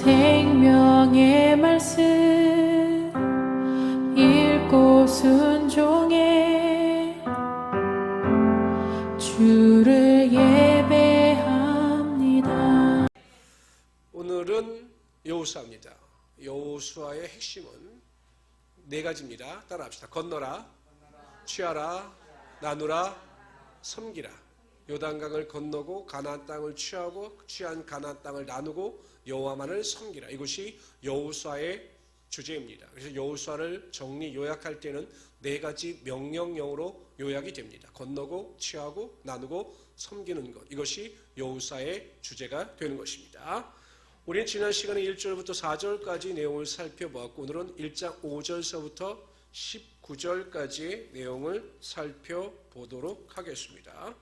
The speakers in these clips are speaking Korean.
생명의 말씀 읽고 순종해 주를 예배합니다. 오늘은 여호수아입니다. 여호수아의 핵심은 네 가지입니다. 따라합시다. 건너라, 취하라, 나누라, 섬기라. 요단강을 건너고 가나안 땅을 취하고 취한 가나안 땅을 나누고 여호와만을 섬기라. 이것이 여호수아의 주제입니다. 그래서 여호수아를 정리 요약할 때는 네 가지 명령형으로 요약이 됩니다. 건너고 취하고 나누고 섬기는 것. 이것이 여호수아의 주제가 되는 것입니다. 우리는 지난 시간에 1절부터 4절까지 내용을 살펴보았고 오늘은 1장 5절서부터 19절까지 내용을 살펴보도록 하겠습니다.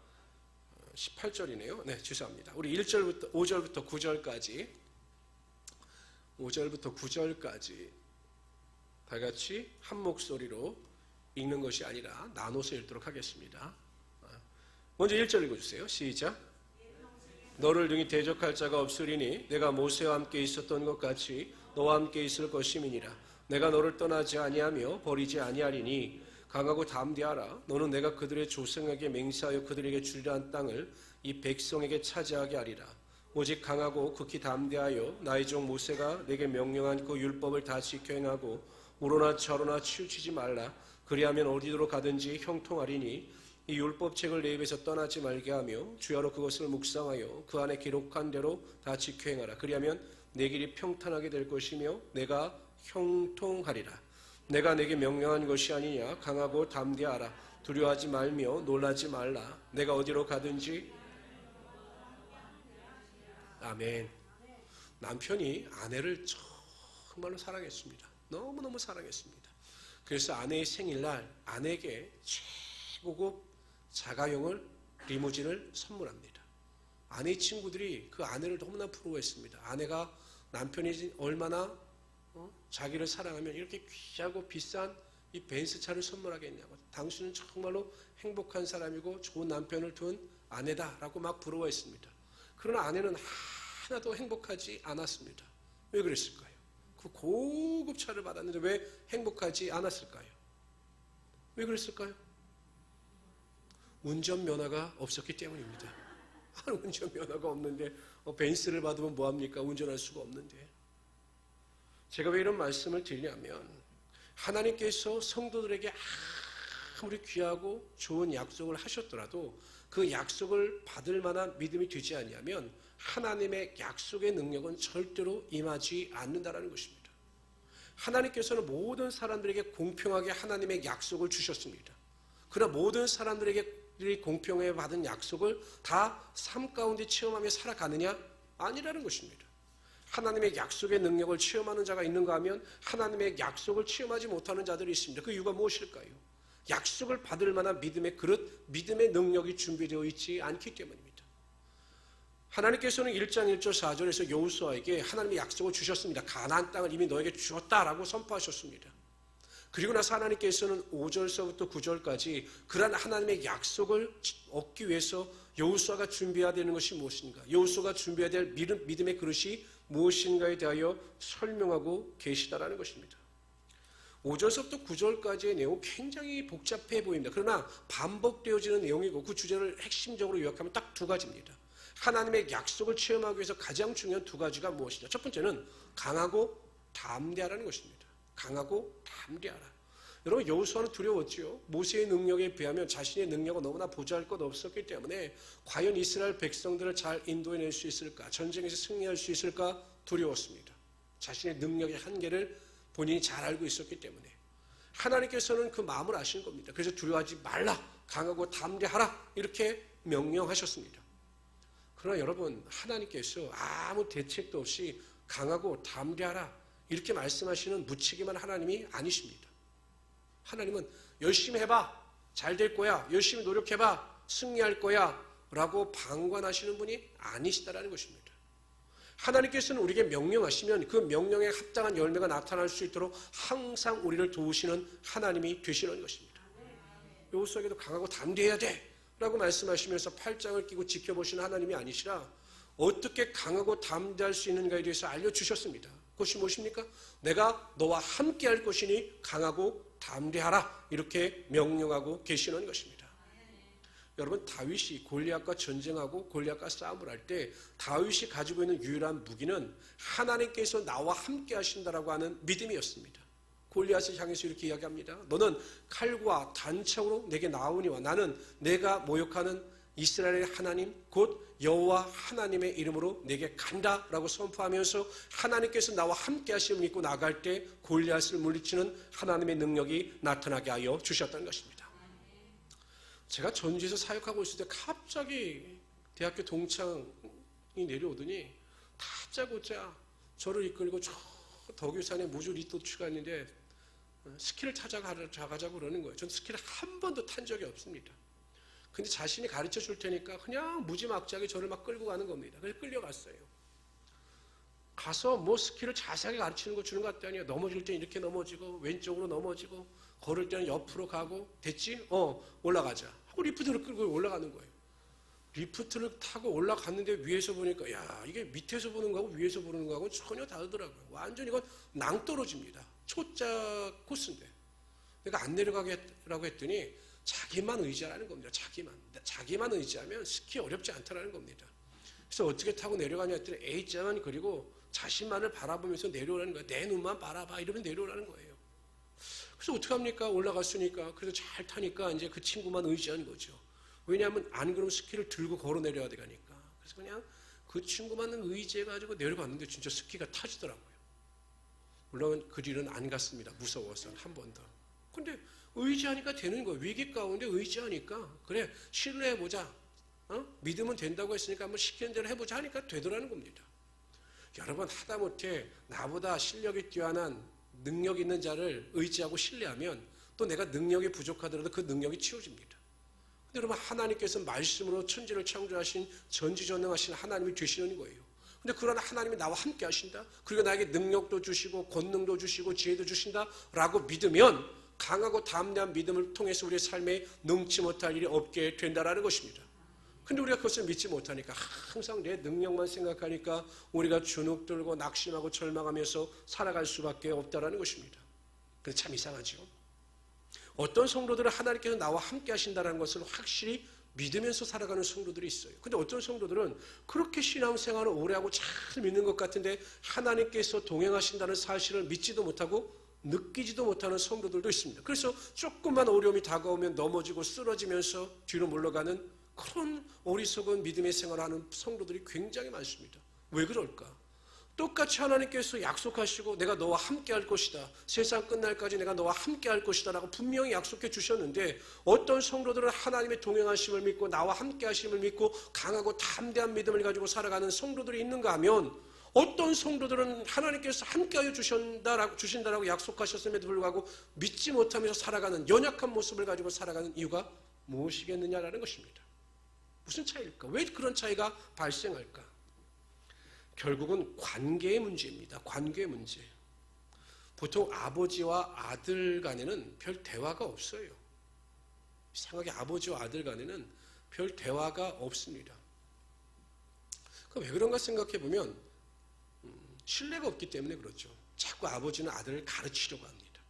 18절이네요. 네, 죄송합니다. 우리 5절부터 9절까지 다 같이 한 목소리로 읽는 것이 아니라 나눠서 읽도록 하겠습니다. 먼저 1절 읽어주세요. 시작. 너를 능히 대적할 자가 없으리니 내가 모세와 함께 있었던 것 같이 너와 함께 있을 것임이니라. 내가 너를 떠나지 아니하며 버리지 아니하리니 강하고 담대하라. 너는 내가 그들의 조상에게 맹세하여 그들에게 주리라 한 땅을 이 백성에게 차지하게 하리라. 오직 강하고 극히 담대하여 나의 종 모세가 내게 명령한 그 율법을 다 지켜 행하고 우로나 저로나 치우치지 말라. 그리하면 어디로 가든지 형통하리니 이 율법책을 내 입에서 떠나지 말게 하며 주야로 그것을 묵상하여 그 안에 기록한 대로 다 지켜 행하라. 그리하면 내 길이 평탄하게 될 것이며 내가 형통하리라. 내가 내게 명령한 것이 아니냐. 강하고 담대하라. 두려워하지 말며 놀라지 말라. 내가 어디로 가든지. 아멘. 남편이 아내를 정말로 사랑했습니다. 너무너무 사랑했습니다. 그래서 아내의 생일날 아내에게 최고급 자가용을 리무진을 선물합니다. 아내의 친구들이 그 아내를 너무나 부러워했습니다. 아내가 남편이 얼마나 자기를 사랑하면 이렇게 귀하고 비싼 이 벤츠차를 선물하겠냐고. 당신은 정말로 행복한 사람이고 좋은 남편을 둔 아내다라고 막 부러워했습니다. 그러나 아내는 하나도 행복하지 않았습니다. 왜 그랬을까요? 그 고급 차를 받았는데 왜 행복하지 않았을까요? 왜 그랬을까요? 운전면허가 없었기 때문입니다. 운전면허가 없는데 벤츠를 받으면 뭐합니까? 운전할 수가 없는데. 제가 왜 이런 말씀을 드리냐면 하나님께서 성도들에게 아무리 귀하고 좋은 약속을 하셨더라도 그 약속을 받을 만한 믿음이 되지 아니하면 하나님의 약속의 능력은 절대로 임하지 않는다는 것입니다. 하나님께서는 모든 사람들에게 공평하게 하나님의 약속을 주셨습니다. 그러나 모든 사람들이 공평하게 받은 약속을 다 삶 가운데 체험하며 살아가느냐? 아니라는 것입니다. 하나님의 약속의 능력을 체험하는 자가 있는가 하면 하나님의 약속을 체험하지 못하는 자들이 있습니다. 그 이유가 무엇일까요? 약속을 받을 만한 믿음의 그릇, 믿음의 능력이 준비되어 있지 않기 때문입니다. 하나님께서는 1장 1절 4절에서 여호수아에게 하나님의 약속을 주셨습니다. 가나안 땅을 이미 너에게 주었다라고 선포하셨습니다. 그리고 나서 하나님께서는 5절서부터 9절까지 그러한 하나님의 약속을 얻기 위해서 여호수아가 준비해야 되는 것이 무엇인가? 여호수아가 준비해야 될 믿음의 그릇이 무엇인가에 대하여 설명하고 계시다라는 것입니다. 5절서부터 9절까지의 내용 굉장히 복잡해 보입니다. 그러나 반복되어지는 내용이고 그 주제를 핵심적으로 요약하면 딱 두 가지입니다. 하나님의 약속을 체험하기 위해서 가장 중요한 두 가지가 무엇이냐? 첫 번째는 강하고 담대하라는 것입니다. 강하고 담대하라. 여러분 여호수아는 두려웠죠. 모세의 능력에 비하면 자신의 능력은 너무나 보잘것 없었기 때문에 과연 이스라엘 백성들을 잘 인도해낼 수 있을까? 전쟁에서 승리할 수 있을까? 두려웠습니다. 자신의 능력의 한계를 본인이 잘 알고 있었기 때문에 하나님께서는 그 마음을 아신 겁니다. 그래서 두려워하지 말라. 강하고 담대하라. 이렇게 명령하셨습니다. 그러나 여러분 하나님께서 아무 대책도 없이 강하고 담대하라 이렇게 말씀하시는 무책임한 하나님이 아니십니다. 하나님은 열심히 해봐. 잘 될 거야. 열심히 노력해봐. 승리할 거야. 라고 방관하시는 분이 아니시다라는 것입니다. 하나님께서는 우리에게 명령하시면 그 명령에 합당한 열매가 나타날 수 있도록 항상 우리를 도우시는 하나님이 되시는 것입니다. 여호수아에게도 강하고 담대해야 돼. 라고 말씀하시면서 팔짱을 끼고 지켜보시는 하나님이 아니시라 어떻게 강하고 담대할 수 있는가에 대해서 알려주셨습니다. 그것이 무엇입니까? 내가 너와 함께 할 것이니 강하고 담대하라, 이렇게 명령하고 계시는 것입니다. 여러분, 다윗이 골리앗과 전쟁하고 골리앗과 싸움을 할 때 다윗이 가지고 있는 유일한 무기는 하나님께서 나와 함께 하신다라고 하는 믿음이었습니다. 골리앗을 향해서 이렇게 이야기합니다. 너는 칼과 단창으로 내게 나오니와 나는 내가 모욕하는 이스라엘의 하나님 곧 여호와 하나님의 이름으로 내게 간다라고 선포하면서 하나님께서 나와 함께 하심을 믿고 나갈 때 골리앗을 물리치는 하나님의 능력이 나타나게 하여 주셨던 것입니다. 제가 전주에서 사역하고 있을 때 갑자기 대학교 동창이 내려오더니 다짜고짜 저를 이끌고 저 덕유산에 무주 리토트가 있는데 스키를 찾아가자고 그러는 거예요. 전 스키를 한 번도 탄 적이 없습니다. 근데 자신이 가르쳐 줄 테니까 그냥 무지막지하게 저를 막 끌고 가는 겁니다. 그래서 끌려갔어요. 가서 뭐 스키를 자세하게 가르치는 거 주는 것 같다니요. 넘어질 때 이렇게 넘어지고 왼쪽으로 넘어지고 걸을 때는 옆으로 가고 됐지? 올라가자 하고 리프트를 끌고 올라가는 거예요. 리프트를 타고 올라갔는데 위에서 보니까 야, 이게 밑에서 보는 거하고 위에서 보는 거하고 전혀 다르더라고요. 완전 이건 낭떠러집니다. 초짜 코스인데 내가 안 내려가겠라고 했더니 자기만 의지하라는 겁니다. 자기만 의지하면 스키 어렵지 않다라는 겁니다. 그래서 어떻게 타고 내려가냐 했더니 A자만 그리고 자신만을 바라보면서 내려오라는 거예요. 내 눈만 바라봐 이러면 내려오라는 거예요. 그래서 어떻게 합니까? 올라갔으니까. 그래서 잘 타니까 이제 그 친구만 의지한 거죠. 왜냐하면 안 그러면 스키를 들고 걸어 내려야 되니까. 그래서 그냥 그 친구만 의지해가지고 내려갔는데 진짜 스키가 타지더라고요. 물론 그 뒤는 안 갔습니다. 무서워서 한 번 더. 근데 의지하니까 되는 거예요. 위기 가운데 의지하니까 그래 신뢰해보자. 믿으면 된다고 했으니까 한번 시키는 대로 해보자 하니까 되더라는 겁니다. 여러분, 하다못해 나보다 실력이 뛰어난 능력 있는 자를 의지하고 신뢰하면 또 내가 능력이 부족하더라도 그 능력이 치워집니다. 근데 여러분, 하나님께서 말씀으로 천지를 창조하신 전지전능하신 하나님이 되시는 거예요. 근데 그러나 하나님이 나와 함께 하신다. 그리고 나에게 능력도 주시고 권능도 주시고 지혜도 주신다라고 믿으면 강하고 담대한 믿음을 통해서 우리의 삶에 능치 못할 일이 없게 된다라는 것입니다. 근데 우리가 그것을 믿지 못하니까 항상 내 능력만 생각하니까 우리가 주눅들고 낙심하고 절망하면서 살아갈 수밖에 없다라는 것입니다. 그래서 참 이상하죠. 어떤 성도들은 하나님께서 나와 함께 하신다는 것을 확실히 믿으면서 살아가는 성도들이 있어요. 근데 어떤 성도들은 그렇게 신앙생활을 오래 하고 잘 믿는 것 같은데 하나님께서 동행하신다는 사실을 믿지도 못하고 느끼지도 못하는 성도들도 있습니다. 그래서 조금만 어려움이 다가오면 넘어지고 쓰러지면서 뒤로 물러가는 그런 어리석은 믿음의 생활을 하는 성도들이 굉장히 많습니다. 왜 그럴까? 똑같이 하나님께서 약속하시고 내가 너와 함께 할 것이다. 세상 끝날까지 내가 너와 함께 할 것이다 라고 분명히 약속해 주셨는데 어떤 성도들은 하나님의 동행하심을 믿고 나와 함께 하심을 믿고 강하고 담대한 믿음을 가지고 살아가는 성도들이 있는가 하면 어떤 성도들은 하나님께서 함께하여 주신다라고 약속하셨음에도 불구하고 믿지 못하면서 살아가는 연약한 모습을 가지고 살아가는 이유가 무엇이겠느냐라는 것입니다. 무슨 차이일까? 왜 그런 차이가 발생할까? 결국은 관계의 문제입니다. 관계의 문제. 보통 아버지와 아들 간에는 별 대화가 없어요. 이상하게 아버지와 아들 간에는 별 대화가 없습니다. 왜 그런가 생각해 보면 신뢰가 없기 때문에 그렇죠. 자꾸 아버지는 아들을 가르치려고 합니다.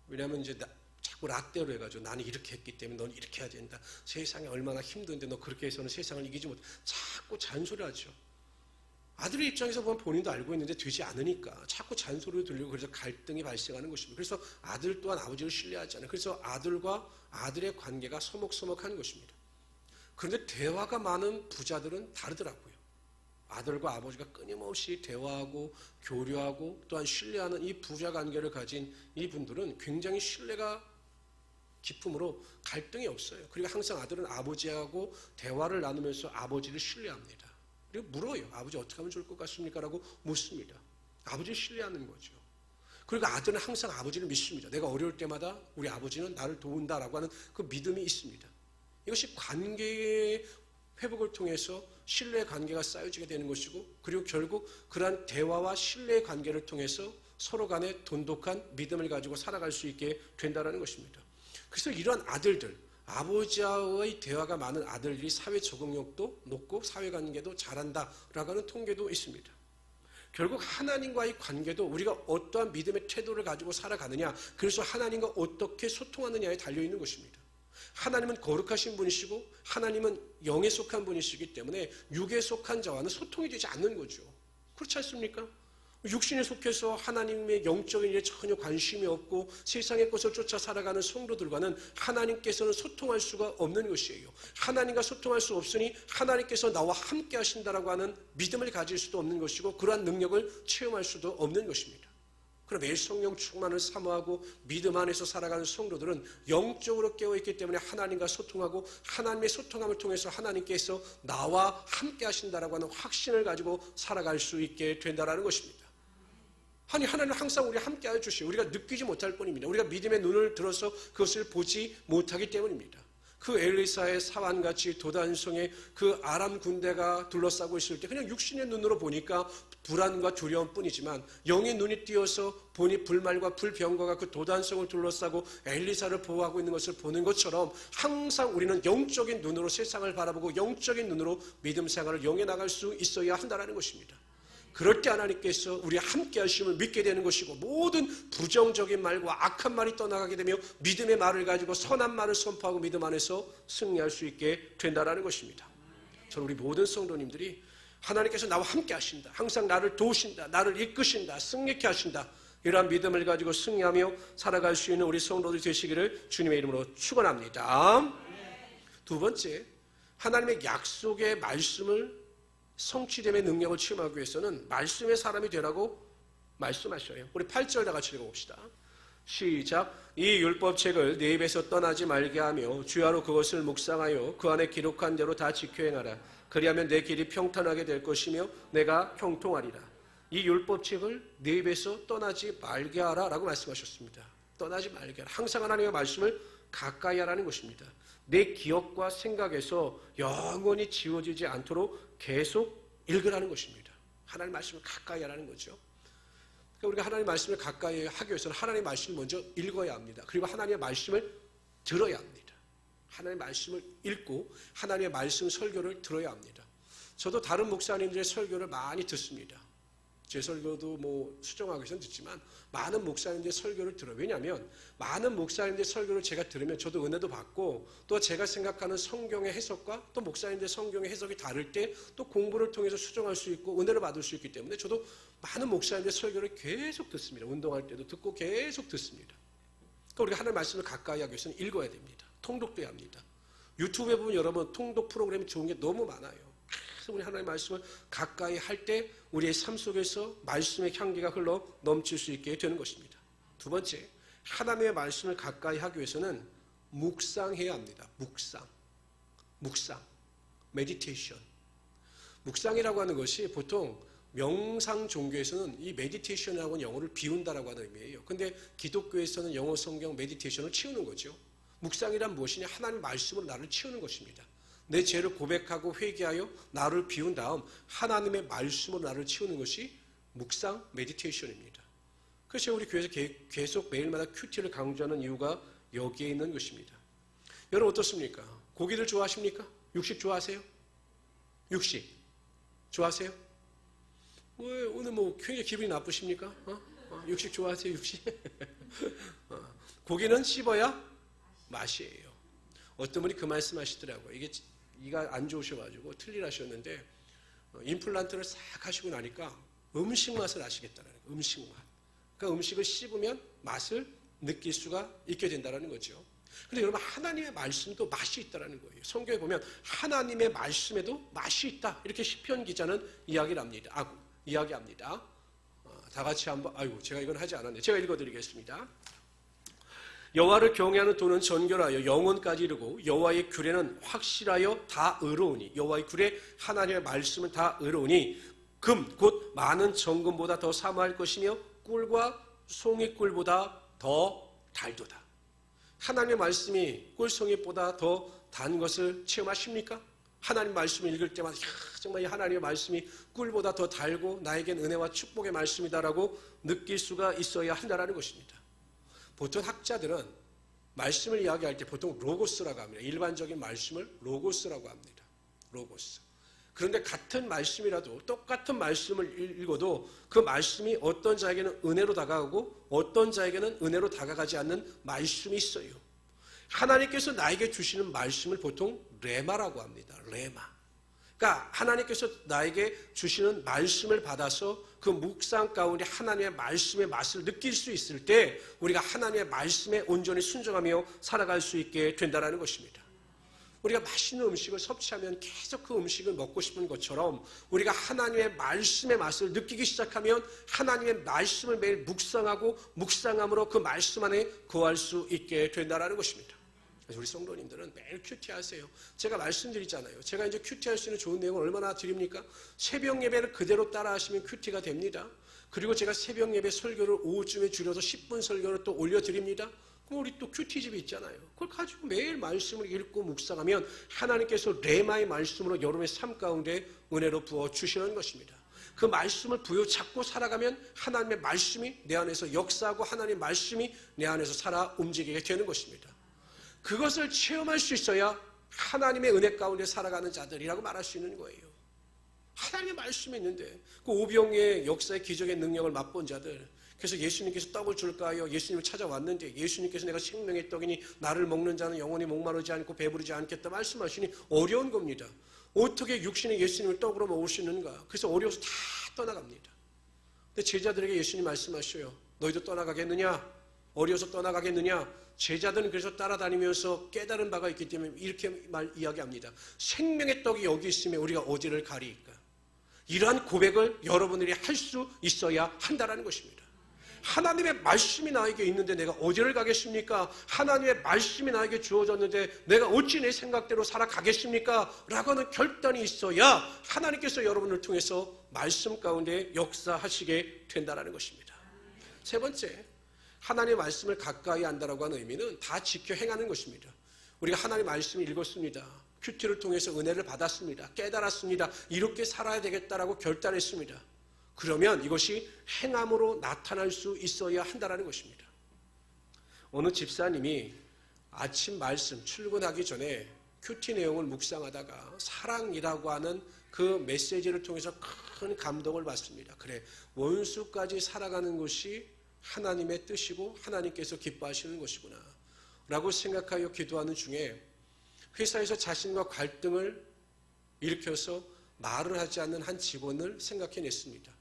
왜냐하면 이제 자꾸 라떼로 해가지고 나는 이렇게 했기 때문에 넌 이렇게 해야 된다. 세상이 얼마나 힘든데 너 그렇게 해서는 세상을 이기지 못. 자꾸 잔소리하죠. 아들의 입장에서 보면 본인도 알고 있는데 되지 않으니까 자꾸 잔소리를 들리고 그래서 갈등이 발생하는 것입니다. 그래서 아들 또한 아버지를 신뢰하지 않아요. 그래서 아들과 아들의 관계가 서먹서먹한 것입니다. 그런데 대화가 많은 부자들은 다르더라고요. 아들과 아버지가 끊임없이 대화하고 교류하고 또한 신뢰하는 이 부자 관계를 가진 이분들은 굉장히 신뢰가 깊음으로 갈등이 없어요. 그리고 항상 아들은 아버지하고 대화를 나누면서 아버지를 신뢰합니다. 그리고 물어요. 아버지 어떻게 하면 좋을 것 같습니까? 라고 묻습니다. 아버지를 신뢰하는 거죠. 그리고 아들은 항상 아버지를 믿습니다. 내가 어려울 때마다 우리 아버지는 나를 도운다라고 하는 그 믿음이 있습니다. 이것이 관계의 회복을 통해서 신뢰의 관계가 쌓여지게 되는 것이고 그리고 결국 그러한 대화와 신뢰의 관계를 통해서 서로 간에 돈독한 믿음을 가지고 살아갈 수 있게 된다는 것입니다. 그래서 이러한 아들들, 아버지와의 대화가 많은 아들들이 사회 적응력도 높고 사회관계도 잘한다라고 하는 통계도 있습니다. 결국 하나님과의 관계도 우리가 어떠한 믿음의 태도를 가지고 살아가느냐, 그래서 하나님과 어떻게 소통하느냐에 달려있는 것입니다. 하나님은 거룩하신 분이시고 하나님은 영에 속한 분이시기 때문에 육에 속한 자와는 소통이 되지 않는 거죠. 그렇지 않습니까? 육신에 속해서 하나님의 영적인 일에 전혀 관심이 없고 세상의 것을 쫓아 살아가는 성도들과는 하나님께서는 소통할 수가 없는 것이에요. 하나님과 소통할 수 없으니 하나님께서 나와 함께 하신다라고 하는 믿음을 가질 수도 없는 것이고 그러한 능력을 체험할 수도 없는 것입니다. 그럼 매일 성령 충만을 사모하고 믿음 안에서 살아가는 성도들은 영적으로 깨어있기 때문에 하나님과 소통하고 하나님의 소통함을 통해서 하나님께서 나와 함께 하신다라고 하는 확신을 가지고 살아갈 수 있게 된다는 것입니다. 아니, 하나님은 항상 우리 함께 해주시고 우리가 느끼지 못할 뿐입니다. 우리가 믿음의 눈을 들어서 그것을 보지 못하기 때문입니다. 그 엘리사의 사환같이 도단성에 그 아람 군대가 둘러싸고 있을 때 그냥 육신의 눈으로 보니까 불안과 두려움 뿐이지만 영의 눈이 띄어서 보니 불말과 불병거가 그 도단성을 둘러싸고 엘리사를 보호하고 있는 것을 보는 것처럼 항상 우리는 영적인 눈으로 세상을 바라보고 영적인 눈으로 믿음 생활을 영해 나갈 수 있어야 한다는 것입니다. 그럴 때 하나님께서 우리 함께 하심을 믿게 되는 것이고 모든 부정적인 말과 악한 말이 떠나가게 되며 믿음의 말을 가지고 선한 말을 선포하고 믿음 안에서 승리할 수 있게 된다는 것입니다. 저는 우리 모든 성도님들이 하나님께서 나와 함께 하신다, 항상 나를 도우신다, 나를 이끄신다, 승리케 하신다, 이러한 믿음을 가지고 승리하며 살아갈 수 있는 우리 성도들이 되시기를 주님의 이름으로 축원합니다. 두 번째, 하나님의 약속의 말씀을 성취됨의 능력을 체험하기 위해서는 말씀의 사람이 되라고 말씀하셔요. 우리 8절 다 같이 읽어봅시다. 시작. 이 율법책을 네 입에서 떠나지 말게 하며 주야로 그것을 묵상하여 그 안에 기록한 대로 다 지켜 행하라. 그리하면 내 길이 평탄하게 될 것이며 내가 형통하리라. 이 율법책을 네 입에서 떠나지 말게 하라 라고 말씀하셨습니다. 떠나지 말게 하라. 항상 하나님의 말씀을 가까이 하라는 것입니다. 내 기억과 생각에서 영원히 지워지지 않도록 계속 읽으라는 것입니다. 하나님의 말씀을 가까이 하라는 거죠. 그러니까 우리가 하나님의 말씀을 가까이 하기 위해서는 하나님의 말씀을 먼저 읽어야 합니다. 그리고 하나님의 말씀을 들어야 합니다. 하나님의 말씀을 읽고 하나님의 말씀 설교를 들어야 합니다. 저도 다른 목사님들의 설교를 많이 듣습니다. 제 설교도 수정하기 위해서는 듣지만 많은 목사님들의 설교를 들어요. 왜냐하면 많은 목사님들의 설교를 제가 들으면 저도 은혜도 받고 또 제가 생각하는 성경의 해석과 또 목사님들의 성경의 해석이 다를 때 또 공부를 통해서 수정할 수 있고 은혜를 받을 수 있기 때문에 저도 많은 목사님들의 설교를 계속 듣습니다. 운동할 때도 듣고 계속 듣습니다. 그러니까 우리가 하나님의 말씀을 가까이 하기 위해서는 읽어야 됩니다. 통독돼야 합니다. 유튜브에 보면 여러분 통독 프로그램이 좋은 게 너무 많아요. 그래서 우리 하나님의 말씀을 가까이 할 때 우리의 삶 속에서 말씀의 향기가 흘러 넘칠 수 있게 되는 것입니다. 두 번째, 하나님의 말씀을 가까이 하기 위해서는 묵상해야 합니다. 묵상, 메디테이션. 묵상이라고 하는 것이 보통 명상 종교에서는 이 메디테이션이라고 하는 영어를 비운다라고 하는 의미예요. 근데 기독교에서는 영어 성경 메디테이션을 치우는 거죠. 묵상이란 무엇이냐? 하나님의 말씀으로 나를 치우는 것입니다. 내 죄를 고백하고 회개하여 나를 비운 다음 하나님의 말씀으로 나를 치우는 것이 묵상, 메디테이션입니다. 그래서 우리 교회에서 계속 매일마다 큐티를 강조하는 이유가 여기에 있는 것입니다. 여러분 어떻습니까? 고기들 좋아하십니까? 육식 좋아하세요? 육식 좋아하세요? 왜 오늘 굉장히 기분이 나쁘십니까? 육식 좋아하세요? 육식? 고기는 씹어야 맛이에요. 어떤 분이 그 말씀 하시더라고요. 이게 이가 안 좋으셔가지고 틀리라셨는데 임플란트를 싹 하시고 나니까 음식 맛을 아시겠다는 거예요. 음식 맛. 그러니까 음식을 씹으면 맛을 느낄 수가 있게 된다는 거죠. 그런데 여러분 하나님의 말씀도 맛이 있다는 거예요. 성경에 보면 하나님의 말씀에도 맛이 있다. 이렇게 시편 기자는 이야기합니다. 다 같이 한번 제가 이건 하지 않았네. 제가 읽어드리겠습니다. 여호와를 경외하는 도는 정결하여 영혼까지 이르고 여호와의 규례는 확실하여 다 의로우니 여호와의 규례 하나님의 말씀은 다 의로우니 금 곧 많은 정금보다 더 사모할 것이며 꿀과 송이꿀보다 더 달도다. 하나님의 말씀이 꿀송이보다 더 단 것을 체험하십니까? 하나님 말씀을 읽을 때마다 정말 이 하나님의 말씀이 꿀보다 더 달고 나에겐 은혜와 축복의 말씀이다라고 느낄 수가 있어야 한다는 것입니다. 보통 학자들은 말씀을 이야기할 때 보통 로고스라고 합니다. 일반적인 말씀을 로고스라고 합니다. 로고스. 그런데 같은 말씀이라도 똑같은 말씀을 읽어도 그 말씀이 어떤 자에게는 은혜로 다가가고 어떤 자에게는 은혜로 다가가지 않는 말씀이 있어요. 하나님께서 나에게 주시는 말씀을 보통 레마라고 합니다. 레마. 그러니까 하나님께서 나에게 주시는 말씀을 받아서 그 묵상 가운데 하나님의 말씀의 맛을 느낄 수 있을 때 우리가 하나님의 말씀에 온전히 순종하며 살아갈 수 있게 된다는 것입니다. 우리가 맛있는 음식을 섭취하면 계속 그 음식을 먹고 싶은 것처럼 우리가 하나님의 말씀의 맛을 느끼기 시작하면 하나님의 말씀을 매일 묵상하고 묵상함으로 그 말씀 안에 거할 수 있게 된다는 것입니다. 그래서 우리 성도님들은 매일 큐티 하세요. 제가 말씀드리잖아요. 제가 이제 큐티 할 수 있는 좋은 내용을 얼마나 드립니까? 새벽 예배를 그대로 따라 하시면 큐티가 됩니다. 그리고 제가 새벽 예배 설교를 오후쯤에 줄여서 10분 설교를 또 올려드립니다. 그럼 우리 또 큐티집이 있잖아요. 그걸 가지고 매일 말씀을 읽고 묵상하면 하나님께서 레마의 말씀으로 여러분의 삶 가운데 은혜로 부어주시는 것입니다. 그 말씀을 부여잡고 살아가면 하나님의 말씀이 내 안에서 역사하고 하나님의 말씀이 내 안에서 살아 움직이게 되는 것입니다. 그것을 체험할 수 있어야 하나님의 은혜 가운데 살아가는 자들이라고 말할 수 있는 거예요. 하나님의 말씀이 있는데 그 오병의 역사의 기적의 능력을 맛본 자들, 그래서 예수님께서 떡을 줄까요? 예수님을 찾아왔는데 예수님께서 내가 생명의 떡이니 나를 먹는 자는 영원히 목마르지 않고 배부르지 않겠다 말씀하시니 어려운 겁니다. 어떻게 육신의 예수님을 떡으로 먹을 수 있는가? 그래서 어려워서 다 떠나갑니다. 근데 제자들에게 예수님 말씀하셔요. 너희도 떠나가겠느냐? 어려워서 떠나가겠느냐? 제자들은 그래서 따라다니면서 깨달은 바가 있기 때문에 이렇게 이야기합니다. 생명의 떡이 여기 있으면 우리가 어디를 가리일까? 이러한 고백을 여러분들이 할 수 있어야 한다는 것입니다. 하나님의 말씀이 나에게 있는데 내가 어디를 가겠습니까? 하나님의 말씀이 나에게 주어졌는데 내가 어찌 내 생각대로 살아가겠습니까? 라고 하는 결단이 있어야 하나님께서 여러분을 통해서 말씀 가운데 역사하시게 된다는 것입니다. 세 번째, 하나님의 말씀을 가까이 한다라고 하는 의미는 다 지켜 행하는 것입니다. 우리가 하나님의 말씀을 읽었습니다. 큐티를 통해서 은혜를 받았습니다. 깨달았습니다. 이렇게 살아야 되겠다라고 결단했습니다. 그러면 이것이 행함으로 나타날 수 있어야 한다는 것입니다. 어느 집사님이 아침 말씀 출근하기 전에 큐티 내용을 묵상하다가 사랑이라고 하는 그 메시지를 통해서 큰 감동을 받습니다. 그래, 원수까지 살아가는 것이 하나님의 뜻이고 하나님께서 기뻐하시는 것이구나 라고 생각하여 기도하는 중에 회사에서 자신과 갈등을 일으켜서 말을 하지 않는 한 직원을 생각해냈습니다.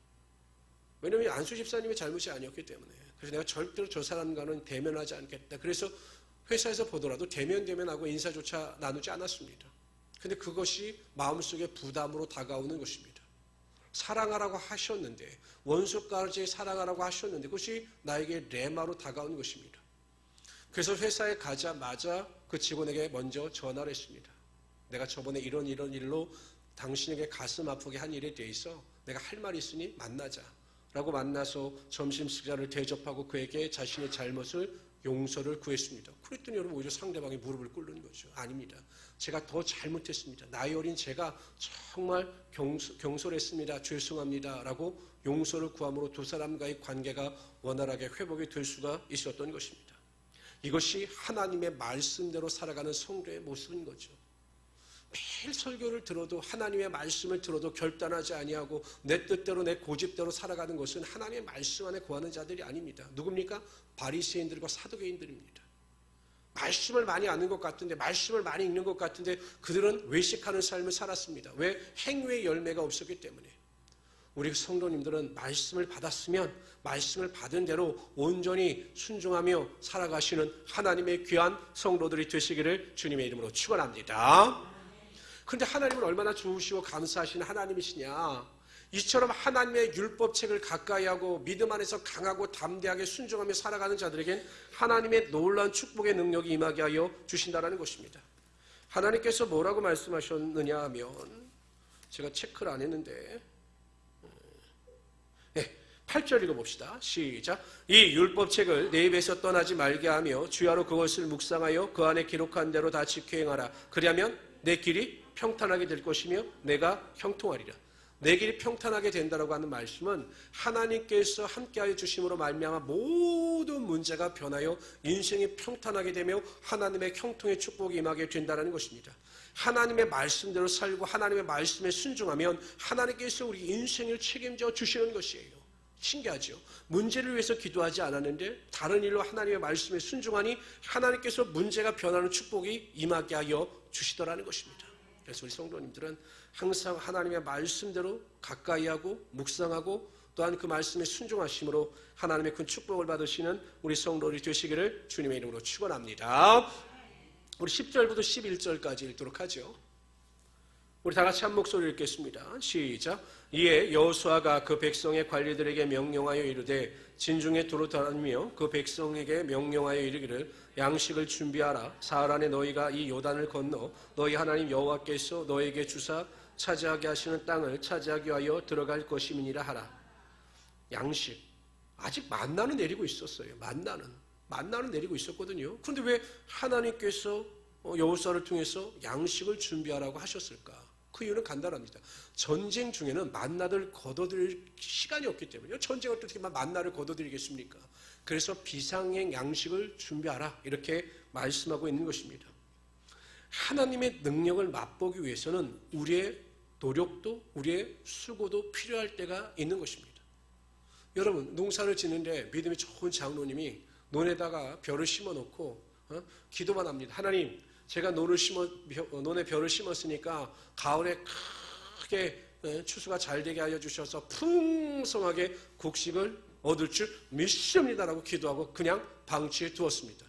왜냐하면 안수 집사님의 잘못이 아니었기 때문에. 그래서 내가 절대로 저 사람과는 대면하지 않겠다. 그래서 회사에서 보더라도 대면하고 인사조차 나누지 않았습니다. 그런데 그것이 마음속에 부담으로 다가오는 것입니다. 사랑하라고 하셨는데, 원수까지 사랑하라고 하셨는데 그것이 나에게 레마로 다가오는 것입니다. 그래서 회사에 가자마자 그 직원에게 먼저 전화를 했습니다. 내가 저번에 이런 일로 당신에게 가슴 아프게 한 일에 대해서 내가 할 말이 있으니 만나자 라고 만나서 점심 식사를 대접하고 그에게 자신의 잘못을 용서를 구했습니다. 그랬더니 여러분 오히려 상대방이 무릎을 꿇는 거죠. 아닙니다. 제가 더 잘못했습니다. 나이 어린 제가 정말 경솔했습니다. 죄송합니다. 라고 용서를 구함으로 두 사람과의 관계가 원활하게 회복이 될 수가 있었던 것입니다. 이것이 하나님의 말씀대로 살아가는 성도의 모습인 거죠. 매일 설교를 들어도 하나님의 말씀을 들어도 결단하지 아니하고 내 뜻대로 내 고집대로 살아가는 것은 하나님의 말씀 안에 거하는 자들이 아닙니다. 누굽니까? 바리새인들과 사두개인들입니다. 말씀을 많이 아는 것 같은데, 말씀을 많이 읽는 것 같은데 그들은 외식하는 삶을 살았습니다. 왜? 행위의 열매가 없었기 때문에. 우리 성도님들은 말씀을 받았으면 말씀을 받은 대로 온전히 순종하며 살아가시는 하나님의 귀한 성도들이 되시기를 주님의 이름으로 축원합니다. 그런데 하나님은 얼마나 좋으시고 감사하신 하나님이시냐. 이처럼 하나님의 율법책을 가까이하고 믿음 안에서 강하고 담대하게 순종하며 살아가는 자들에겐 하나님의 놀라운 축복의 능력이 임하게 하여 주신다는 것입니다. 하나님께서 뭐라고 말씀하셨느냐 하면, 제가 체크를 안 했는데 8절 읽어봅시다. 시작. 이 율법책을 내 입에서 떠나지 말게 하며 주야로 그것을 묵상하여 그 안에 기록한 대로 다 지켜 행하라. 그리하면 내 길이 평탄하게 될 것이며 내가 형통하리라. 내 길이 평탄하게 된다라고 하는 말씀은 하나님께서 함께하여 주심으로 말미암아 모든 문제가 변하여 인생이 평탄하게 되며 하나님의 형통의 축복이 임하게 된다는 것입니다. 하나님의 말씀대로 살고 하나님의 말씀에 순종하면 하나님께서 우리 인생을 책임져 주시는 것이에요. 신기하죠? 문제를 위해서 기도하지 않았는데 다른 일로 하나님의 말씀에 순종하니 하나님께서 문제가 변하는 축복이 임하게 하여 주시더라는 것입니다. 그래서 우리 성도님들은 항상 하나님의 말씀대로 가까이하고 묵상하고 또한 그 말씀에 순종하심으로 하나님의 큰 축복을 받으시는 우리 성도들이 되시기를 주님의 이름으로 축원합니다. 우리 10절부터 11절까지 읽도록 하죠. 우리 다 같이 한 목소리 읽겠습니다. 시작. 이에 여호수아가 그 백성의 관리들에게 명령하여 이르되 진중에 두루 다니며 그 백성에게 명령하여 이르기를 양식을 준비하라. 사흘 안에 너희가 이 요단을 건너 너희 하나님 여호와께서 너에게 주사 차지하게 하시는 땅을 차지하기 위하여 들어갈 것임이니라 하라. 양식. 아직 만나는 내리고 있었어요. 만나는 내리고 있었거든요. 그런데 왜 하나님께서 여호수아를 통해서 양식을 준비하라고 하셨을까? 그 이유는 간단합니다. 전쟁 중에는 만나를 거둬들일 시간이 없기 때문에요. 전쟁을 어떻게 만나를 거둬들이겠습니까? 그래서 비상행 양식을 준비하라 이렇게 말씀하고 있는 것입니다. 하나님의 능력을 맛보기 위해서는 우리의 노력도 우리의 수고도 필요할 때가 있는 것입니다. 여러분 농사를 짓는데 믿음이 좋은 장로님이 논에다가 벼를 심어놓고 기도만 합니다. 하나님 제가 논에 벼를 심었으니까 가을에 크게 추수가 잘 되게 하여 주셔서 풍성하게 곡식을 얻을 줄 믿습니다라고 기도하고 그냥 방치해 두었습니다.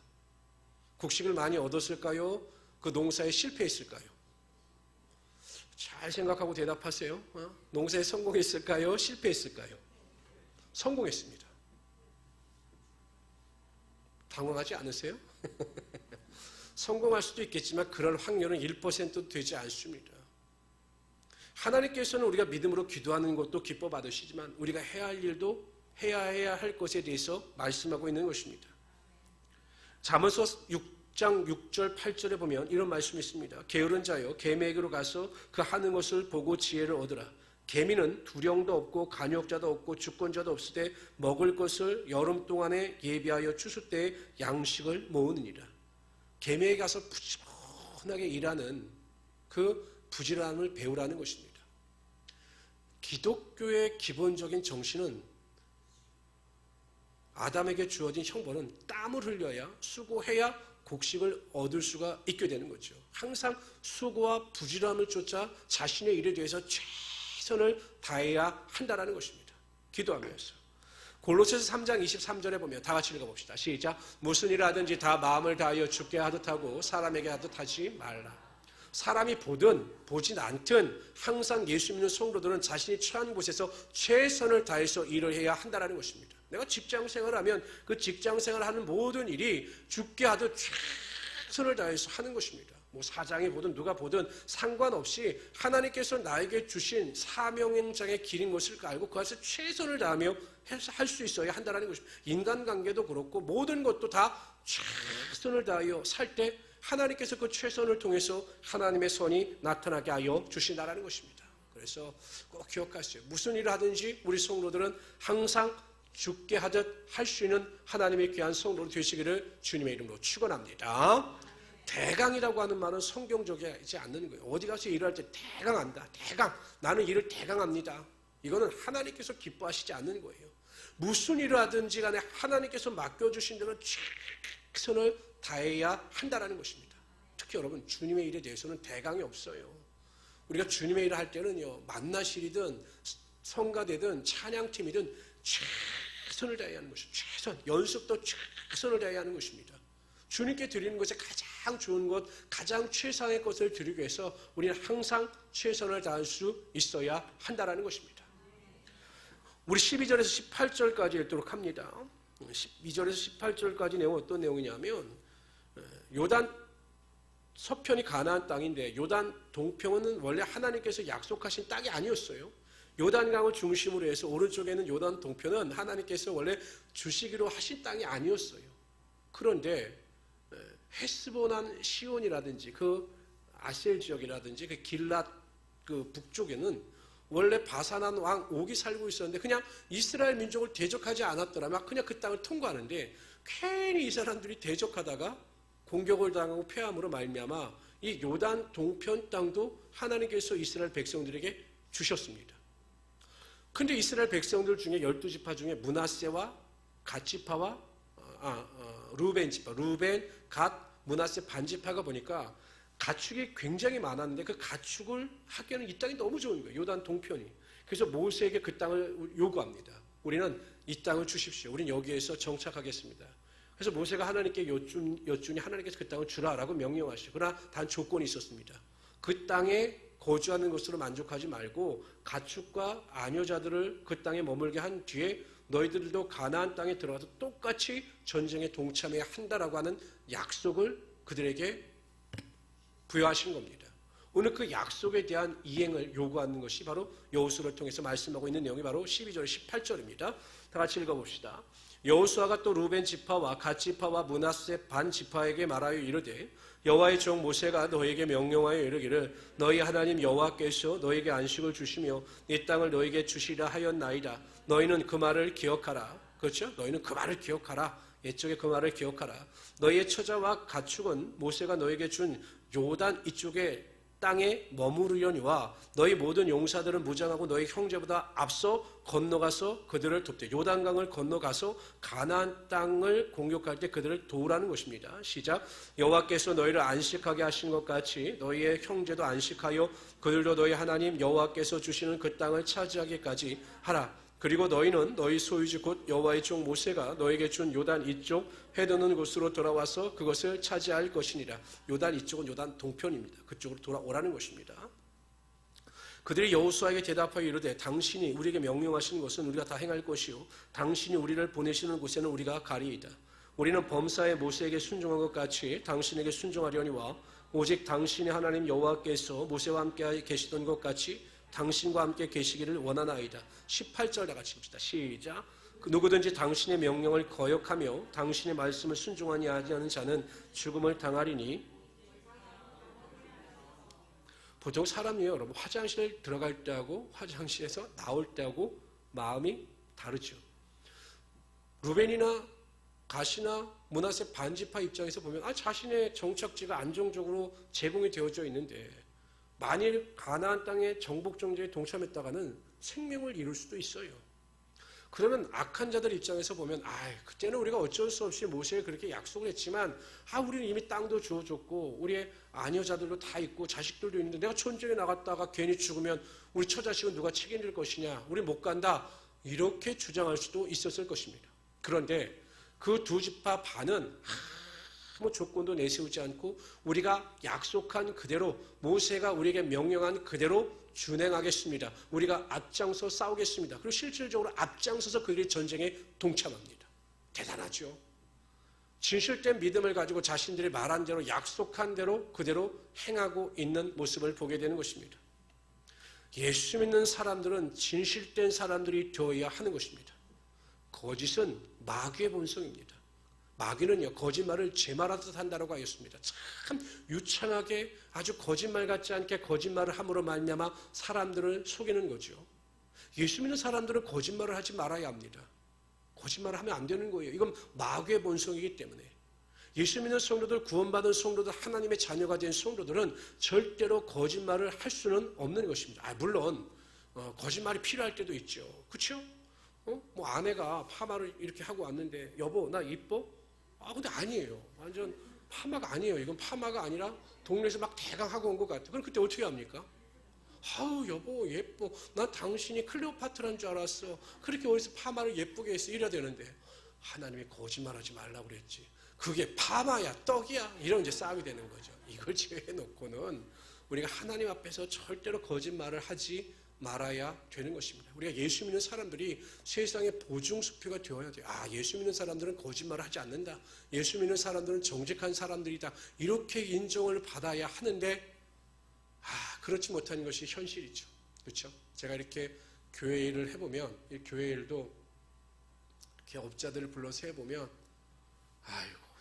곡식을 많이 얻었을까요? 그 농사에 실패했을까요? 잘 생각하고 대답하세요. 농사에 성공했을까요? 실패했을까요? 성공했습니다. 당황하지 않으세요? 성공할 수도 있겠지만 그럴 확률은 1%도 되지 않습니다. 하나님께서는 우리가 믿음으로 기도하는 것도 기뻐 받으시지만 우리가 해야 할 일도 해야 할 것에 대해서 말씀하고 있는 것입니다. 잠언서 6장 6절 8절에 보면 이런 말씀이 있습니다. 게으른 자여 개미에게로 가서 그 하는 것을 보고 지혜를 얻으라. 개미는 두령도 없고 간역자도 없고 주권자도 없으되 먹을 것을 여름 동안에 예비하여 추수 때에 양식을 모으느니라. 개미에 가서 부지런하게 일하는 그 부지런함을 배우라는 것입니다. 기독교의 기본적인 정신은 아담에게 주어진 형벌은 땀을 흘려야 수고해야 곡식을 얻을 수가 있게 되는 거죠. 항상 수고와 부지런함을 쫓아 자신의 일에 대해서 최선을 다해야 한다는 것입니다. 기도하면서. 골로새서 3장 23절에 보면 다 같이 읽어봅시다. 시작. 무슨 일을 하든지 다 마음을 다하여 주께 하듯 하고 사람에게 하듯 하지 말라. 사람이 보든 보진 않든 항상 예수 믿는 성도들은 자신이 처한 곳에서 최선을 다해서 일을 해야 한다는 것입니다. 내가 직장생활을 하면 그 직장생활을 하는 모든 일이 주께 하듯 최선을 다해서 하는 것입니다. 뭐 사장이 보든 누가 보든 상관없이 하나님께서 나에게 주신 사명행장의 길인 것을 알고 그것을 최선을 다하며 할 수 있어야 한다는 것입니다. 인간관계도 그렇고 모든 것도 다 최선을 다하여 살 때 하나님께서 그 최선을 통해서 하나님의 선이 나타나게 하여 주신다는 것입니다. 그래서 꼭 기억하세요. 무슨 일을 하든지 우리 성도들은 항상 죽게 하듯 할 수 있는 하나님의 귀한 성도로 되시기를 주님의 이름으로 축원합니다. 대강이라고 하는 말은 성경적이지 않는 거예요. 어디 가서 일을 할 때 대강한다. 대강. 나는 일을 대강합니다. 이거는 하나님께서 기뻐하시지 않는 거예요. 무슨 일을 하든지 간에 하나님께서 맡겨주신 대로 최선을 다해야 한다는 것입니다. 특히 여러분 주님의 일에 대해서는 대강이 없어요. 우리가 주님의 일을 할 때는요. 만나실이든 성가대든 찬양팀이든 최선을 다해야 하는 것입니다. 최선. 연습도 최선을 다해야 하는 것입니다. 주님께 드리는 것에 가장 좋은 것, 가장 최상의 것을 드리기 위해서 우리는 항상 최선을 다할 수 있어야 한다는 것입니다. 우리 12절에서 18절까지 읽도록 합니다. 12절에서 18절까지 내용은 어떤 내용이냐면 요단 서편이 가나안 땅인데 요단 동편은 원래 하나님께서 약속하신 땅이 아니었어요. 요단강을 중심으로 해서 오른쪽에는 요단 동편은 하나님께서 원래 주시기로 하신 땅이 아니었어요. 그런데 헤스보난 시온이라든지 그 아셀 지역이라든지 그 길랏 그 북쪽에는 원래 바산한 왕 옥이 살고 있었는데 그냥 이스라엘 민족을 대적하지 않았더라면 그냥 그 땅을 통과하는데 괜히 이 사람들이 대적하다가 공격을 당하고 패함으로 말미암아 이 요단 동편 땅도 하나님께서 이스라엘 백성들에게 주셨습니다. 근데 이스라엘 백성들 중에 12지파 중에 므낫세와 갓지파와 루벤 지파, 루벤, 갓, 므낫세 반지파가 보니까 가축이 굉장히 많았는데 그 가축을 하기에는 이 땅이 너무 좋은 거예요. 요단 동편이. 그래서 모세에게 그 땅을 요구합니다. 우리는 이 땅을 주십시오. 우리는 여기에서 정착하겠습니다. 그래서 모세가 하나님께 여쭈니 하나님께서 그 땅을 주라라고 명령하시죠. 그러나 단 조건이 있었습니다. 그 땅에 거주하는 것으로 만족하지 말고 가축과 아녀자들을 그 땅에 머물게 한 뒤에 너희들도 가나안 땅에 들어가서 똑같이 전쟁에 동참해야 한다라고 하는 약속을 그들에게 부여하신 겁니다. 오늘 그 약속에 대한 이행을 요구하는 것이 바로 여호수아를 통해서 말씀하고 있는 내용이 바로 12절, 18절입니다. 다 같이 읽어봅시다. 여호수아가 또 루벤 지파와 갓 지파와 므낫세 반 지파에게 말하여 이르되 여호와의 종 모세가 너에게 명령하여 이르기를 너희 하나님 여호와께서 너에게 안식을 주시며 이 땅을 너에게 주시라 하였나이다. 너희는 그 말을 기억하라. 그렇죠? 너희는 그 말을 기억하라. 옛적에 그 말을 기억하라. 너희의 처자와 가축은 모세가 너에게 준 요단 이쪽에 땅에 머무르려니와 너희 모든 용사들은 무장하고 너희 형제보다 앞서 건너가서 그들을 돕되 요단강을 건너가서 가나안 땅을 공격할 때 그들을 도우라는 것입니다. 시작. 여호와께서 너희를 안식하게 하신 것 같이 너희의 형제도 안식하여 그들도 너희 하나님 여호와께서 주시는 그 땅을 차지하기까지 하라. 그리고 너희는 너희 소유지 곧 여호와의 종 모세가 너에게 준 요단 이쪽 해돋는 곳으로 돌아와서 그것을 차지할 것이니라. 요단 이쪽은 요단 동편입니다. 그쪽으로 돌아오라는 것입니다. 그들이 여호수아에게 대답하여 이르되 당신이 우리에게 명령하시는 것은 우리가 다 행할 것이요 당신이 우리를 보내시는 곳에는 우리가 가리이다. 우리는 범사에 모세에게 순종한 것 같이 당신에게 순종하려니와 오직 당신의 하나님 여호와께서 모세와 함께 계시던 것 같이 당신과 함께 계시기를 원하나이다. 18절 다 같이 봅시다. 시작. 누구든지 당신의 명령을 거역하며 당신의 말씀을 순종하지 아니하는 자는 죽음을 당하리니. 보통 사람이요 여러분 화장실 들어갈 때하고 화장실에서 나올 때하고 마음이 다르죠. 루벤이나 갓이나 므낫세 반지파 입장에서 보면 자신의 정착지가 안정적으로 제공이 되어져 있는데 만일 가나안 땅의 정복 정제에 동참했다가는 생명을 잃을 수도 있어요. 그러면 악한 자들 입장에서 보면 그때는 우리가 어쩔 수 없이 모세에 그렇게 약속을 했지만 우리는 이미 땅도 주어줬고 우리의 아녀자들도 다 있고 자식들도 있는데 내가 전쟁에 나갔다가 괜히 죽으면 우리 처자식은 누가 책임질 것이냐, 우리 못 간다, 이렇게 주장할 수도 있었을 것입니다. 그런데 그 두 지파 반은 아무 조건도 내세우지 않고 우리가 약속한 그대로 모세가 우리에게 명령한 그대로 준행하겠습니다. 우리가 앞장서 싸우겠습니다. 그리고 실질적으로 앞장서서 그들이 전쟁에 동참합니다. 대단하죠. 진실된 믿음을 가지고 자신들이 말한 대로 약속한 대로 그대로 행하고 있는 모습을 보게 되는 것입니다. 예수 믿는 사람들은 진실된 사람들이 되어야 하는 것입니다. 거짓은 마귀의 본성입니다. 마귀는요 거짓말을 제말하듯 한다고 하였습니다. 참 유창하게 아주 거짓말 같지 않게 거짓말을 함으로 말미암아 사람들을 속이는 거죠. 예수 믿는 사람들은 거짓말을 하지 말아야 합니다. 거짓말을 하면 안 되는 거예요. 이건 마귀의 본성이기 때문에 예수 믿는 성도들, 구원받은 성도들, 하나님의 자녀가 된 성도들은 절대로 거짓말을 할 수는 없는 것입니다. 물론 거짓말이 필요할 때도 있죠. 그렇죠? 뭐 아내가 파마를 이렇게 하고 왔는데 여보 나 이뻐? 근데 아니에요. 완전 파마가 아니에요. 이건 파마가 아니라 동네에서 막 대강 하고 온 것 같아요. 그럼 그때 어떻게 합니까? 여보 예뻐. 난 당신이 클레오파트라는 줄 알았어. 그렇게 어디서 파마를 예쁘게 했어. 이래야 되는데 하나님이 거짓말하지 말라고 그랬지. 그게 파마야 떡이야. 이런 이제 싸움이 되는 거죠. 이걸 제외해놓고는 우리가 하나님 앞에서 절대로 거짓말을 하지 말아야 되는 것입니다. 우리가 예수 믿는 사람들이 세상의 보증수표가 되어야 돼요. 예수 믿는 사람들은 거짓말을 하지 않는다. 예수 믿는 사람들은 정직한 사람들이다. 이렇게 인정을 받아야 하는데 그렇지 못한 것이 현실이죠. 그렇죠? 제가 이렇게 교회 일을 해보면 이 교회 일도 이렇게 업자들을 불러서 해보면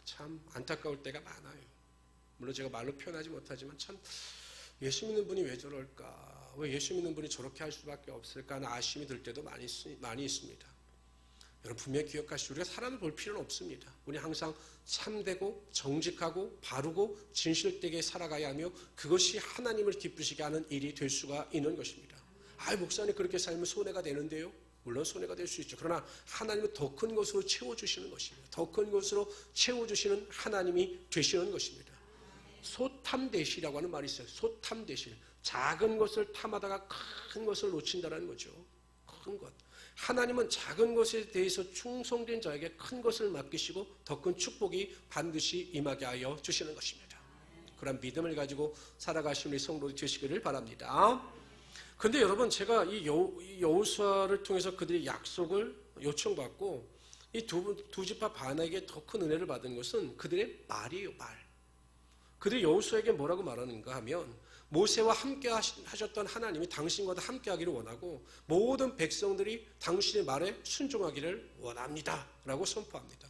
참 안타까울 때가 많아요. 물론 제가 말로 표현하지 못하지만 참 예수 믿는 분이 왜 저럴까? 왜 예수 믿는 분이 저렇게 할 수밖에 없을까 하는 아쉬움이 들 때도 많이 있습니다. 여러분 분명히 기억하시고 우리가 사람을 볼 필요는 없습니다. 우리 항상 참되고 정직하고 바르고 진실되게 살아가야 하며 그것이 하나님을 기쁘시게 하는 일이 될 수가 있는 것입니다. 목사님 그렇게 살면 손해가 되는데요. 물론 손해가 될 수 있죠. 그러나 하나님은 더 큰 것으로 채워주시는 것입니다. 더 큰 것으로 채워주시는 하나님이 되시는 것입니다. 소탐대실이라고 하는 말이 있어요. 소탐대실. 작은 것을 탐하다가 큰 것을 놓친다는 거죠. 큰 것. 하나님은 작은 것에 대해서 충성된 자에게 큰 것을 맡기시고 더 큰 축복이 반드시 임하게 하여 주시는 것입니다. 그런 믿음을 가지고 살아가시는 우리 성도들 되시기를 바랍니다. 그런데 여러분 제가 이 여호수아를 통해서 그들의 약속을 요청받고 이 두 지파 반에게 더 큰 은혜를 받은 것은 그들의 말이에요. 말. 그들이 여호수아에게 뭐라고 말하는가 하면 모세와 함께 하셨던 하나님이 당신과도 함께 하기를 원하고 모든 백성들이 당신의 말에 순종하기를 원합니다 라고 선포합니다.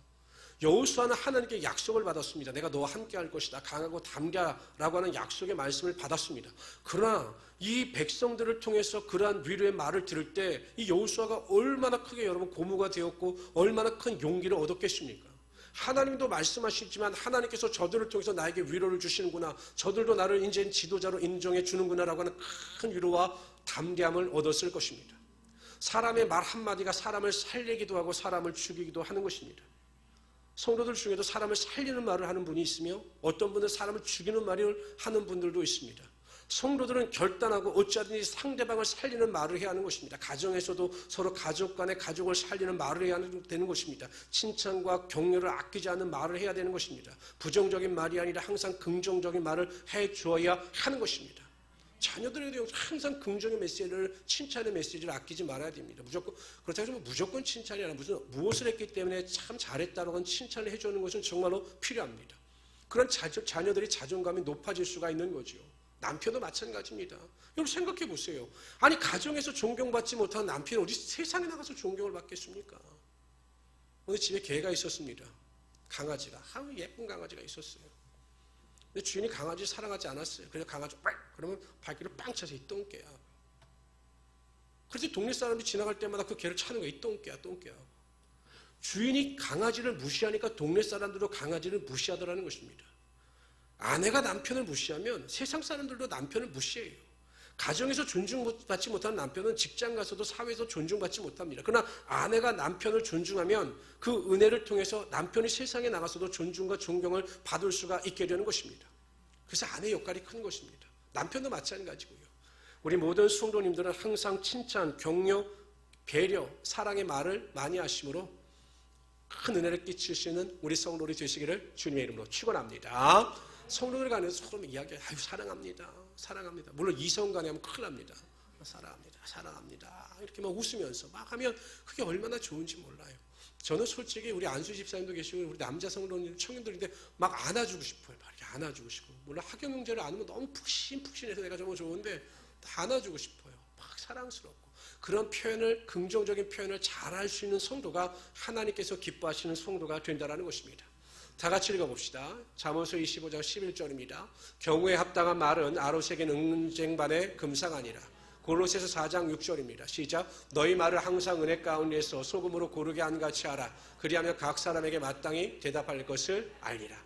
여호수아는 하나님께 약속을 받았습니다. 내가 너와 함께 할 것이다. 강하고 담대하라고 하는 약속의 말씀을 받았습니다. 그러나 이 백성들을 통해서 그러한 위로의 말을 들을 때 이 여호수아가 얼마나 크게 여러분 고무가 되었고 얼마나 큰 용기를 얻었겠습니까? 하나님도 말씀하시지만 하나님께서 저들을 통해서 나에게 위로를 주시는구나. 저들도 나를 이제 지도자로 인정해 주는구나라고 하는 큰 위로와 담대함을 얻었을 것입니다. 사람의 말 한마디가 사람을 살리기도 하고 사람을 죽이기도 하는 것입니다. 성도들 중에도 사람을 살리는 말을 하는 분이 있으며 어떤 분은 사람을 죽이는 말을 하는 분들도 있습니다. 성도들은 결단하고 어찌하든지 상대방을 살리는 말을 해야 하는 것입니다. 가정에서도 서로 가족 간의 가족을 살리는 말을 해야 되는 것입니다. 칭찬과 격려를 아끼지 않는 말을 해야 되는 것입니다. 부정적인 말이 아니라 항상 긍정적인 말을 해주어야 하는 것입니다. 자녀들에게 항상 긍정의 메시지를 칭찬의 메시지를 아끼지 말아야 됩니다. 그렇다고 해서 무조건 칭찬이 아니라 무엇을 했기 때문에 참 잘했다라고 칭찬을 해주는 것은 정말로 필요합니다. 그런 자녀들이 자존감이 높아질 수가 있는 거죠. 남편도 마찬가지입니다. 여러분 생각해 보세요. 아니 가정에서 존경받지 못한 남편이 어디 세상에 나가서 존경을 받겠습니까? 오늘 집에 개가 있었습니다. 강아지가 예쁜 강아지가 있었어요. 근데 주인이 강아지 사랑하지 않았어요. 그래서 강아지 그러면 발길을 빵 차서 이 똥개야. 그래서 동네 사람들이 지나갈 때마다 그 개를 차는 거야. 이 똥개야 똥개야. 주인이 강아지를 무시하니까 동네 사람들도 강아지를 무시하더라는 것입니다. 아내가 남편을 무시하면 세상 사람들도 남편을 무시해요. 가정에서 존중받지 못하는 남편은 직장 가서도 사회에서 존중받지 못합니다. 그러나 아내가 남편을 존중하면 그 은혜를 통해서 남편이 세상에 나가서도 존중과 존경을 받을 수가 있게 되는 것입니다. 그래서 아내의 역할이 큰 것입니다. 남편도 마찬가지고요. 우리 모든 성도님들은 항상 칭찬, 격려, 배려, 사랑의 말을 많이 하심으로 큰 은혜를 끼칠 수 있는 우리 성도들이 되시기를 주님의 이름으로 축원합니다. 성도들 간에 서로 이야기해요. 사랑합니다. 사랑합니다. 물론 이성 간에 하면 큰일 납니다. 사랑합니다. 사랑합니다. 이렇게 막 웃으면서 막 하면 그게 얼마나 좋은지 몰라요. 저는 솔직히 우리 안수 집사님도 계시고 우리 남자 성도님 청년들인데 막 안아주고 싶어요. 막 이렇게 안아주고 싶고. 물론 학교 명제를 안으면 너무 푹신푹신해서 내가 정말 좋은데 다 안아주고 싶어요. 막 사랑스럽고. 그런 표현을 긍정적인 표현을 잘할 수 있는 성도가 하나님께서 기뻐하시는 성도가 된다는 것입니다. 다 같이 읽어봅시다. 잠언서 25장 11절입니다. 경우에 합당한 말은 아롯에게 은쟁반의 금상 아니라. 골로새서 4장 6절입니다. 시작. 너희 말을 항상 은혜 가운데서 소금으로 고르게 한같이 하라. 그리하면 각 사람에게 마땅히 대답할 것을 알리라.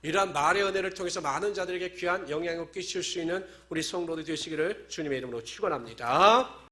이러한 말의 은혜를 통해서 많은 자들에게 귀한 영향을 끼칠 수 있는 우리 성도들 되시기를 주님의 이름으로 축원합니다.